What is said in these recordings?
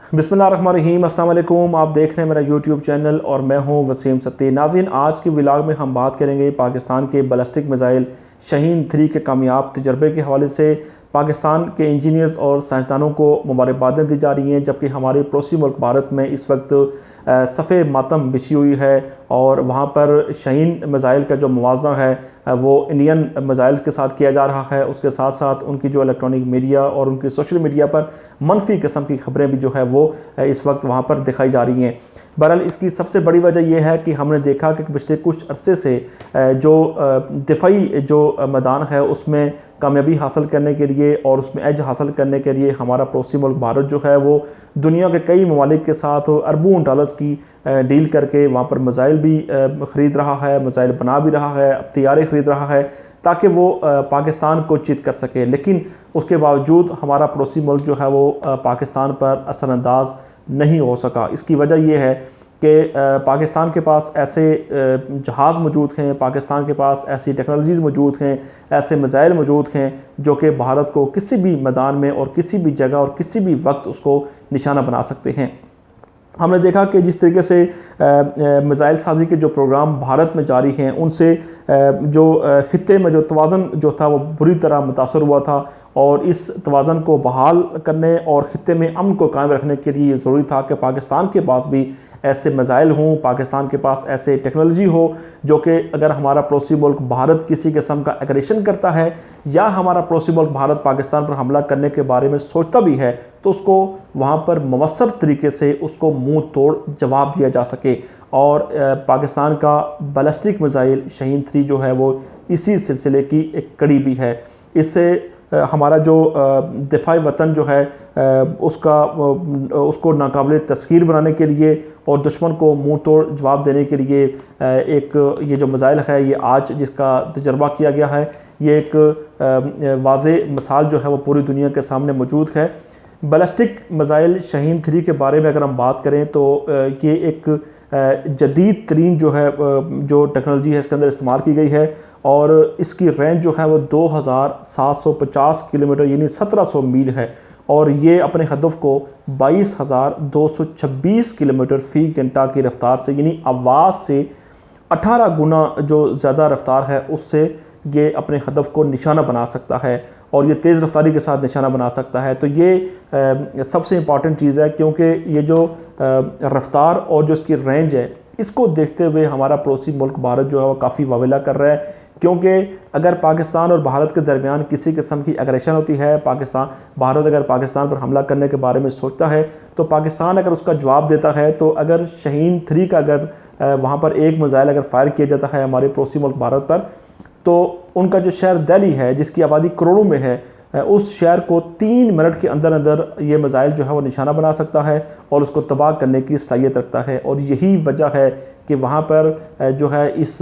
बिस्मिल्लाहिर्रहमानिर्रहीम, अस्सलाम वालेकुम। आप देख रहे हैं मेरा यूट्यूब चैनल और मैं हूं वसीम सत्ती। नाज़रीन, आज के व्लॉग में हम बात करेंगे पाकिस्तान के बैलिस्टिक मिसाइल शाहीन-3 के कामयाब तजर्बे के हवाले से। पाकिस्तान के इंजीनियर्स और साइंसदानों को मुबारकबादें दी जा रही हैं, जबकि हमारे पड़ोसी मुल्क भारत में इस वक्त सफ़े मातम बिछी हुई है और वहाँ पर शाहीन मिसाइल का जो मुवाजना है वो इंडियन मिसाइल के साथ किया जा रहा है। उसके साथ साथ उनकी जो इलेक्ट्रॉनिक मीडिया और उनकी सोशल मीडिया पर मनफी किस्म की खबरें भी जो है वो इस वक्त वहाँ पर दिखाई जा रही हैं। बहरहाल इसकी सबसे बड़ी वजह यह है कि हमने देखा कि पिछले कुछ अरसे से जो दिफाई जो मैदान है उसमें कामयाबी हासिल करने के लिए और उसमें एज हासिल करने के लिए हमारा पड़ोसी मुल्क भारत जो है वो दुनिया के कई ममालिक के साथ अरबों डॉलर्स की डील करके वहाँ पर मिसाइल भी ख़रीद रहा है, मिसाइल बना भी रहा है, तैयारी ख़रीद रहा है ताकि वो पाकिस्तान को चित कर सके। लेकिन उसके बावजूद हमारा पड़ोसी मुल्क जो है वो पाकिस्तान पर असरअंदाज नहीं हो सका। इसकी वजह यह है कि पाकिस्तान के पास ऐसे जहाज़ मौजूद हैं, पाकिस्तान के पास ऐसी टेक्नोलॉजीज़ मौजूद हैं, ऐसे मिसाइल मौजूद हैं जो कि भारत को किसी भी मैदान में और किसी भी जगह और किसी भी वक्त उसको निशाना बना सकते हैं। हमने देखा कि जिस तरीके से मिसाइल साजी के जो प्रोग्राम भारत में जारी हैं उनसे जो ख़ित्ते में जो तवाज़न जो था वो बुरी तरह मुतासर हुआ था और इस तवाज़न को बहाल करने और ख़ित्ते में अमन को कायम रखने के लिए ज़रूरी था कि पाकिस्तान के पास भी ऐसे मिसाइल हों, पाकिस्तान के पास ऐसे टेक्नोलॉजी हो जो कि अगर हमारा पड़ोसी मुल्क भारत किसी किस्म का एग्रेशन करता है या हमारा पड़ोसी मुल्क भारत पाकिस्तान पर हमला करने के बारे में सोचता भी है तो उसको वहाँ पर मवस्सर तरीके से उसको मुंह तोड़ जवाब दिया जा सके। और पाकिस्तान का बैलिस्टिक मिसाइल शाहीन-3 जो है वो इसी सिलसिले की एक कड़ी भी है। इससे हमारा जो दिफाई वतन जो है उसको नाकाबिल तस्खीर बनाने के लिए और दुश्मन को मुंह तोड़ जवाब देने के लिए एक ये जो मिसाइल है ये आज जिसका तजर्बा किया गया है ये एक वाज़े मिसाल जो है वो पूरी दुनिया के सामने मौजूद है। बैलिस्टिक मिसाइल शाहीन-3 के बारे में अगर हम बात करें तो ये एक जदीद तरीन जो है जो टेक्नोलॉजी है इसके अंदर इस्तेमाल की गई है और इसकी रेंज जो है वो 2750 किलोमीटर यानी 1700 मील है और ये अपने हदफ को 22,226 किलोमीटर फ़ी घंटा की रफ्तार से यानी आवाज़ से 18 गुना जो ज़्यादा रफ्तार है उससे ये अपने हदफ को निशाना बना सकता है और ये तेज़ रफ्तारी के साथ निशाना बना सकता है। तो ये सबसे इम्पॉर्टेंट चीज़ है क्योंकि ये जो रफ्तार और जो इसकी रेंज है इसको देखते हुए हमारा पड़ोसी मुल्क भारत जो है वो काफ़ी वावेला कर रहा है। क्योंकि अगर पाकिस्तान और भारत के दरमियान किसी किस्म की एग्रेशन होती है, भारत अगर पाकिस्तान पर हमला करने के बारे में सोचता है तो पाकिस्तान अगर उसका जवाब देता है तो अगर शाहीन-3 का अगर वहाँ पर एक मिसाइल अगर फायर किया जाता है हमारे पड़ोसी मुल्क भारत पर तो उनका जो शहर दिल्ली है जिसकी आबादी करोड़ों में है उस शहर को 3 मिनट के अंदर अंदर ये मिसाइल जो है वो निशाना बना सकता है और उसको तबाह करने की सलाहियत रखता है। और यही वजह है कि वहाँ पर जो है इस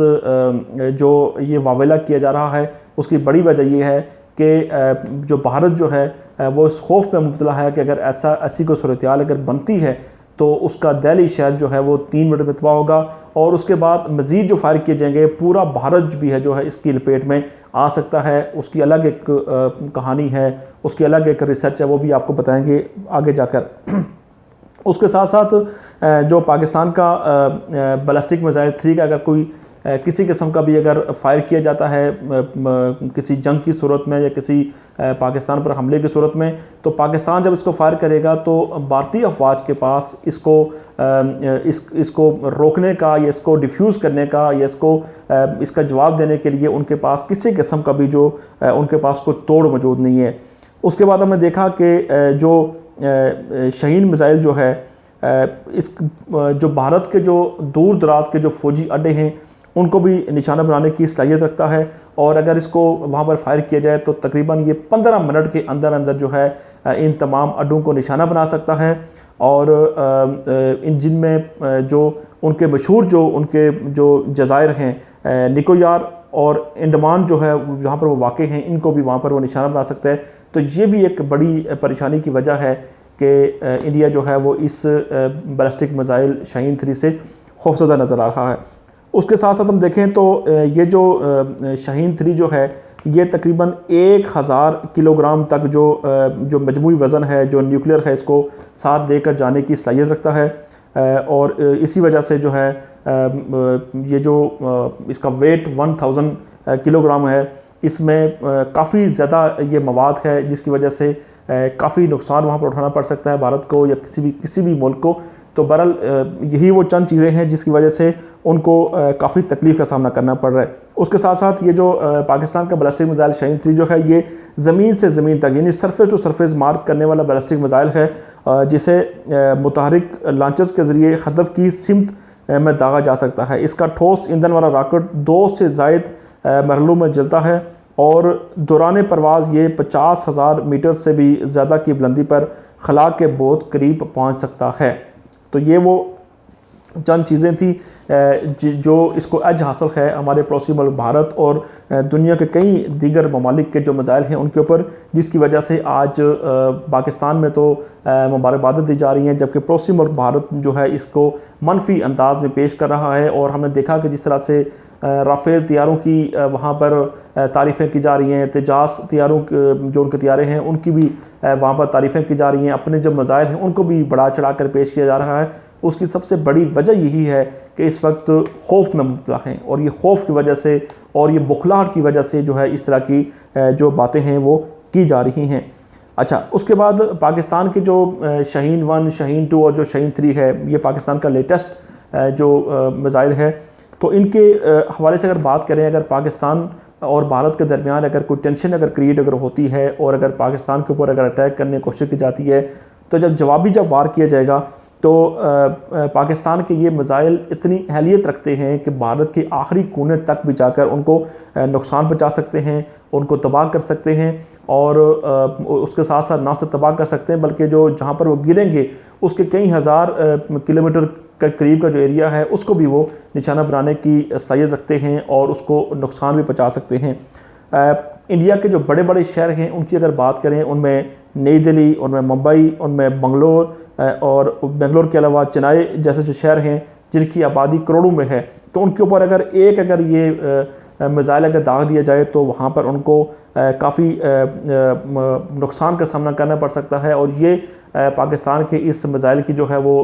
जो ये वावेला किया जा रहा है उसकी बड़ी वजह ये है कि जो भारत जो है वो इस खौफ में मुब्तला है कि अगर ऐसी कोई सूरत-ए-हाल अगर बनती है तो उसका दिल्ली शहर जो है वो 3 मिनट में तबाह होगा और उसके बाद मज़ीद जो फायर किए जाएंगे पूरा भारत भी है जो है इसकी लपेट में आ सकता है। उसकी अलग एक कहानी है, उसकी अलग एक रिसर्च है, वो भी आपको बताएंगे आगे जाकर। उसके साथ साथ जो पाकिस्तान का बैलिस्टिक मिसाइल 3 का अगर कोई किसी किस्म का भी अगर फायर किया जाता है किसी जंग की सूरत में या किसी पाकिस्तान पर हमले की सूरत में तो पाकिस्तान जब इसको फायर करेगा तो भारतीय अफवाज के पास इसको रोकने का या इसको डिफ्यूज़ करने का या इसका जवाब देने के लिए उनके पास किसी किस्म का भी जो उनके पास कोई तोड़ मौजूद नहीं है। उसके बाद हमने देखा कि जो शाहीन मिसाइल जो है जो भारत के जो दूर दराज के जो फ़ौजी अड्डे हैं उनको भी निशाना बनाने की सलाहियत रखता है और अगर इसको वहाँ पर फायर किया जाए तो तकरीबन ये 15 मिनट के अंदर अंदर जो है इन तमाम अड्डों को निशाना बना सकता है। और इन जिनमें जो उनके मशहूर जो उनके जो जज़ायर हैं निकोबार और अंडमान जो है जहाँ पर वो वाक़ हैं इनको भी वहाँ पर वो निशाना बना सकता है। तो ये भी एक बड़ी परेशानी की वजह है कि इंडिया जो है वो इस बैलिस्टिक मिसाइल शाहीन-3 से खौफज़दा नज़र आ रहा है। उसके साथ साथ हम देखें तो ये जो शाहीन-3 जो है ये तकरीबन 1000 किलोग्राम तक जो मजमूई वज़न है, जो न्यूक्लियर है, इसको साथ लेकर जाने की सलाहियत रखता है। और इसी वजह से जो है ये जो इसका वेट 1000 किलोग्राम है, इसमें काफ़ी ज़्यादा ये मवाद है, जिसकी वजह से काफ़ी नुकसान वहाँ पर उठाना पड़ सकता है भारत को या किसी भी मुल्क को। तो बहरहाल यही वो चंद चीज़ें हैं जिसकी वजह से उनको काफ़ी तकलीफ़ का सामना करना पड़ रहा है। उसके साथ साथ ये जो पाकिस्तान का बैलिस्टिक मिसाइल शाहीन 3 जो है, ये ज़मीन से ज़मीन तक यानी सरफेस टू सरफेस मार्क करने वाला बैलिस्टिक मिसाइल है, जिसे मुतहरिक लॉन्चर्स के ज़रिए हदफ की सिमत में दागा जा सकता है। इसका ठोस ईंधन वाला रॉकेट 2 से ज़ायद मरहलों में जलता है और दौरान परवाज़ ये 50,000 मीटर से भी ज़्यादा की बुलंदी पर खला के बहुत करीब पहुँच सकता है। तो ये वो चंद चीज़ें थी जो इसको एज हासिल है हमारे पड़ोसी मुल्क भारत और दुनिया के कई दीगर ममालिक के जो मिसाइल हैं उनके ऊपर, जिसकी वजह से आज पाकिस्तान में तो मुबारकबाद दी जा रही हैं, जबकि पड़ोसी मुल्क भारत जो है इसको मनफी अंदाज में पेश कर रहा है। और हमने देखा कि जिस तरह से राफेल तैयारों की वहाँ पर तारीफ़ें की जा रही हैं, तेजास तैयारों जो उनके तैयारे हैं उनकी भी वहाँ पर तारीफ़ें की जा रही हैं, अपने जो मिसाइल हैं उनको भी बढ़ा चढ़ा कर पेश किया जा रहा है। उसकी सबसे बड़ी वजह यही है कि इस वक्त खौफ में मुब्तला हैं, और ये खौफ की वजह से और ये बुखलाहट की वजह से जो है इस तरह की जो बातें हैं वो की जा रही हैं। अच्छा, उसके बाद पाकिस्तान के जो शाहीन 1, शाहीन 2 और जो शाहीन 3 है, ये पाकिस्तान का लेटेस्ट जो मिसाइल है। तो इनके हवाले से अगर बात करें, अगर पाकिस्तान और भारत के दरमियान अगर कोई टेंशन अगर क्रिएट अगर होती है और अगर पाकिस्तान के ऊपर अगर अटैक करने की कोशिश की जाती है, तो जब वार किया जाएगा तो पाकिस्तान के ये मिसाइल इतनी अहलियत रखते हैं कि भारत के आखिरी कोने तक भी जाकर उनको नुकसान पहुंचा सकते हैं, उनको तबाह कर सकते हैं। और उसके साथ साथ ना सिर्फ तबाह कर सकते हैं बल्कि जो जहाँ पर वो गिरेंगे उसके कई हज़ार किलोमीटर के करीब का जो एरिया है उसको भी वो निशाना बनाने की सलाहियत रखते हैं और उसको नुकसान भी पहुँचा सकते हैं। इंडिया के जो बड़े बड़े शहर हैं उनकी अगर बात करें, उनमें नई दिल्ली, उनमें मुंबई, उनमें बंगलोर और बेंगलोर के अलावा चेन्नई जैसे जो शहर हैं जिनकी आबादी करोड़ों में है, तो उनके ऊपर अगर ये मिसाइल अगर दाग दिया जाए तो वहाँ पर उनको काफ़ी नुकसान का सामना करना पड़ सकता है। और ये पाकिस्तान के इस मिसाइल की जो है वो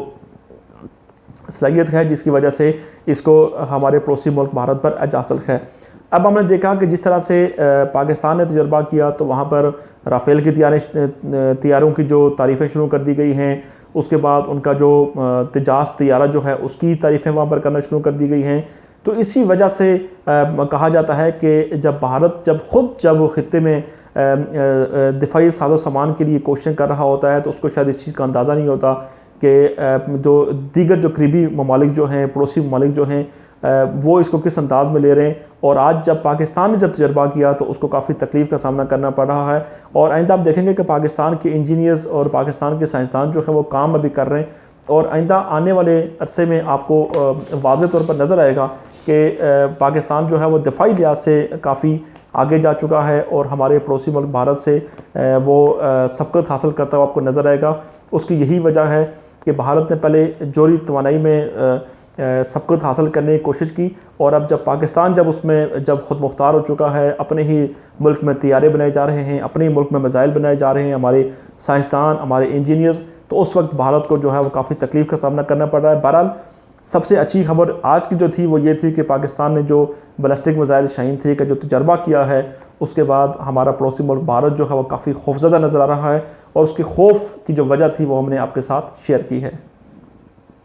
सलाहियत है जिसकी वजह से इसको हमारे पड़ोसी मुल्क भारत पर एज हासिल है। अब हमने देखा कि जिस तरह से पाकिस्तान ने तजर्बा किया तो वहाँ पर राफेल की तैयारों की जो तारीफ़ें शुरू कर दी गई हैं, उसके बाद उनका जो तेजास तैयारा जो है उसकी तारीफ़ें वहाँ पर करना शुरू कर दी गई हैं। तो इसी वजह से कहा जाता है कि जब भारत जब खित्ते में दिफाई साजो सामान के लिए कोशिशें कर रहा होता है तो उसको शायद इस चीज़ का अंदाज़ा नहीं होता कि जो दीगर जो करीबी ममालिक जो हैं, पड़ोसी ममालिक जो हैं, वो इसको किस अंदाज में ले रहे हैं। और आज जब पाकिस्तान ने जब तजर्बा किया तो उसको काफ़ी तकलीफ़ का सामना करना पड़ रहा है। और आइंदा आप देखेंगे कि पाकिस्तान के इंजीनियर्स और पाकिस्तान के साइंसदान जो है वो काम अभी कर रहे हैं, और आइंदा आने वाले अरसे में आपको वाज़ेह तौर पर नज़र आएगा कि पाकिस्तान जो है वो दिफाई लिहाज से काफ़ी आगे जा चुका है और हमारे पड़ोसी मुल्क भारत से वो सबकत हासिल करता हुआ आपको नज़र आएगा। उसकी यही वजह है कि भारत ने पहले जोहरी तवानाई में सबकत हासिल करने की कोशिश की, और अब जब पाकिस्तान जब खुद मुख्तार हो चुका है, अपने ही मुल्क में तैयारे बनाए जा रहे हैं, अपने ही मुल्क में मिसाइल बनाए जा रहे हैं, हमारे साइंसदान, हमारे इंजीनियर्स, तो उस वक्त भारत को जो है वो काफ़ी तकलीफ़ का सामना करना पड़ रहा है। बहरहाल सबसे अच्छी खबर आज की जो थी वो ये थी कि पाकिस्तान ने जो बैलिस्टिक मिसाइल शाहीन 3 का जो तजर्बा किया है, उसके बाद हमारा पड़ोसी मुल्क भारत जो है वो काफ़ी खौफज़दा नज़र आ रहा है, और उसके खौफ की जो वजह थी वो हमने आपके साथ शेयर की है।